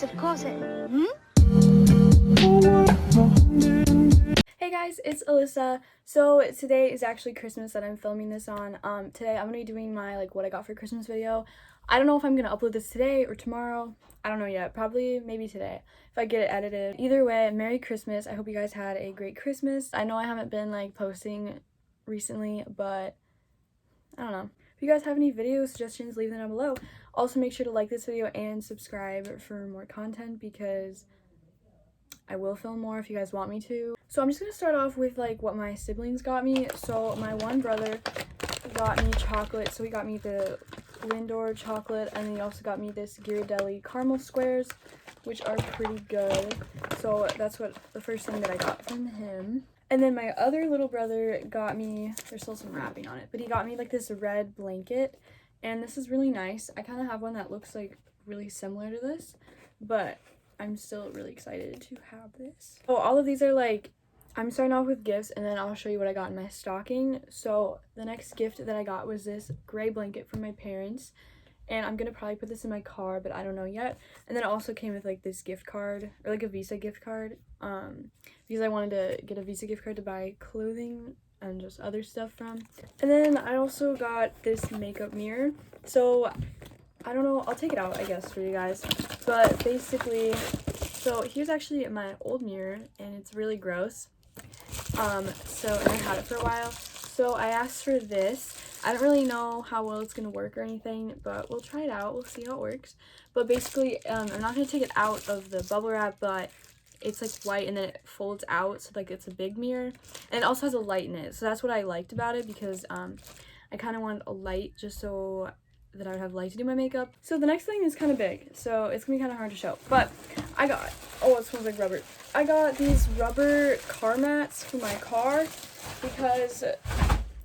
of course it. Hmm? Hey guys, it's Alyssa. So today is actually Christmas that I'm filming this on. Today I'm gonna be doing my what I got for Christmas video. I don't know if I'm gonna upload this today or tomorrow. I don't know yet. Probably maybe today if I get it edited. Either way, Merry Christmas. I hope you guys had a great Christmas. I know I haven't been posting recently, but I don't know. If you guys have any video suggestions, leave them down below. Also, make sure to like this video and subscribe for more content because I will film more if you guys want me to. So I'm just gonna start off with what my siblings got me. So my one brother got me chocolate. So he got me the Lindor chocolate, and then he also got me this Ghirardelli caramel squares, which are pretty good. So that's what the first thing that I got from him. And then my other little brother got me, there's still some wrapping on it, but he got me this red blanket, and this is really nice. I kind of have one that looks really similar to this, but I'm still really excited to have this. So all of these are I'm starting off with gifts, and then I'll show you what I got in my stocking. So the next gift that I got was this gray blanket from my parents, and I'm gonna probably put this in my car, but I don't know yet. And then it also came with this gift card, or a Visa gift card, because I wanted to get a Visa gift card to buy clothing and just other stuff from. And then I also got this makeup mirror. So I don't know, I'll take it out I guess for you guys, but basically, so here's actually my old mirror, and it's really gross. And I had it for a while, so I asked for this. I don't really know how well it's gonna work or anything, but we'll try it out. We'll see how it works. But basically, I'm not gonna take it out of the bubble wrap, but it's white, and then it folds out, so it's a big mirror, and it also has a light in it. So that's what I liked about it, because I kind of wanted a light just so that I would have light to do my makeup. So the next thing is kind of big, so it's gonna be kind of hard to show, but I got, oh, it smells like rubber. I got these rubber car mats for my car, because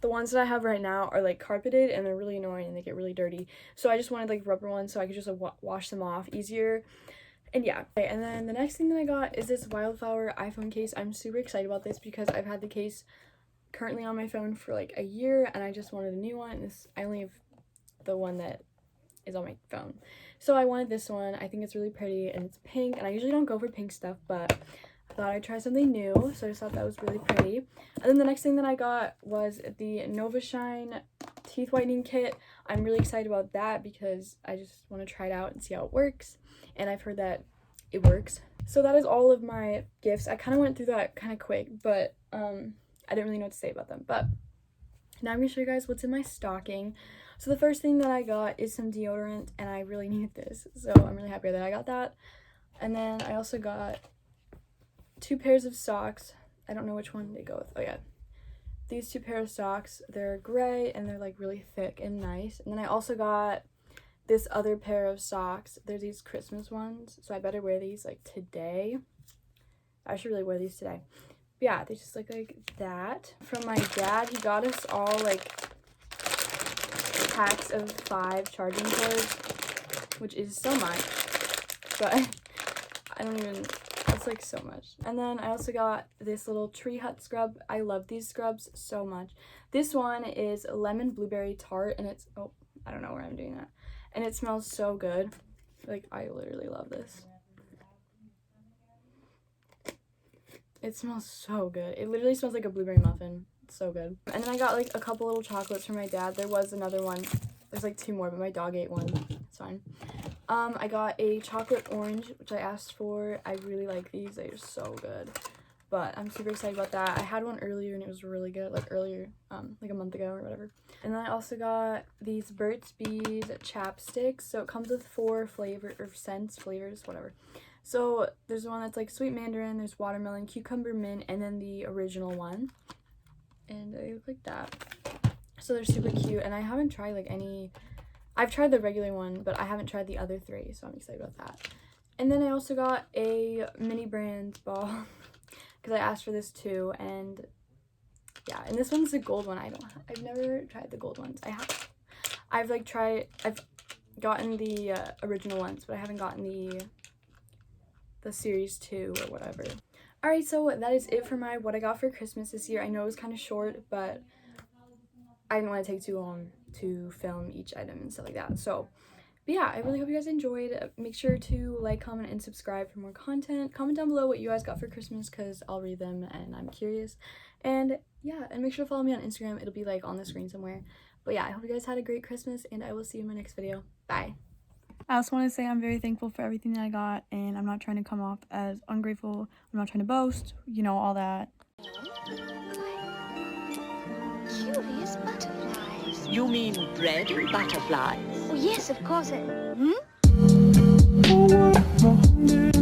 the ones that I have right now are carpeted, and they're really annoying, and they get really dirty. So I just wanted rubber ones so I could just wash them off easier. And yeah. Okay, and then the next thing that I got is this Wildflower iPhone case. I'm super excited about this because I've had the case currently on my phone for a year, and I just wanted a new one. I only have the one that is on my phone, so I wanted this one. I think it's really pretty, and it's pink, and I usually don't go for pink stuff, but I thought I'd try something new, so I just thought that was really pretty. And then the next thing that I got was the Nova Shine teeth whitening kit. I'm really excited about that because I just want to try it out and see how it works, and I've heard that it works. So that is all of my gifts. I kind of went through that kind of quick, but I didn't really know what to say about them. But now I'm gonna show you guys what's in my stocking. So the first thing that I got is some deodorant, and I really need this, so I'm really happy that I got that. And then I also got 2 pairs of socks. I don't know which one they go with. Oh yeah, these 2 pairs of socks. They're gray, and they're really thick and nice. And then I also got this other pair of socks. They're these Christmas ones, so I better wear these today. I should really wear these today. But yeah, they just look like that. From my dad, he got us all packs of 5 charging cords, which is so much, but I don't even, it's so much. And then I also got this little tree hut scrub. I love these scrubs so much. This one is lemon blueberry tart, and it's, oh, I don't know where I'm doing that, and it smells so good. I literally love this. It smells so good. It literally smells like a blueberry muffin. It's so good. And then I got a couple little chocolates for my dad. There was another one. There's 2 more, but my dog ate one. It's fine. I got a chocolate orange, which I asked for. I really like these. They're so good. But I'm super excited about that. I had one earlier, and it was really good. Earlier, a month ago or whatever. And then I also got these Burt's Bees chapsticks. So it comes with 4 flavors, whatever. So there's one that's sweet mandarin, there's watermelon, cucumber, mint, and then the original one. And they look like that. So they're super cute, and I haven't tried any. I've tried the regular one, but I haven't tried the other 3, so I'm excited about that. And then I also got a mini brand ball because I asked for this too, and yeah, and this one's the gold one. I've never tried the gold ones. I've gotten the original ones, but I haven't gotten the series 2 or whatever. Alright, so that is it for my what I got for Christmas this year. I know it was kind of short, but I didn't want to take too long to film each item and stuff like that. So But yeah, I really hope you guys enjoyed. Make sure to like, comment, and subscribe for more content. Comment down below what you guys got for Christmas because I'll read them and I'm curious. And yeah, and make sure to follow me on Instagram. It'll be like on the screen somewhere. But yeah, I hope you guys had a great Christmas and I will see you in my next video. Bye. I also want to say I'm very thankful for everything that I got, and I'm not trying to come off as ungrateful. I'm not trying to boast, you know, all that. Curious butterflies. You mean bread and butterflies? Oh, yes, of course. Hmm?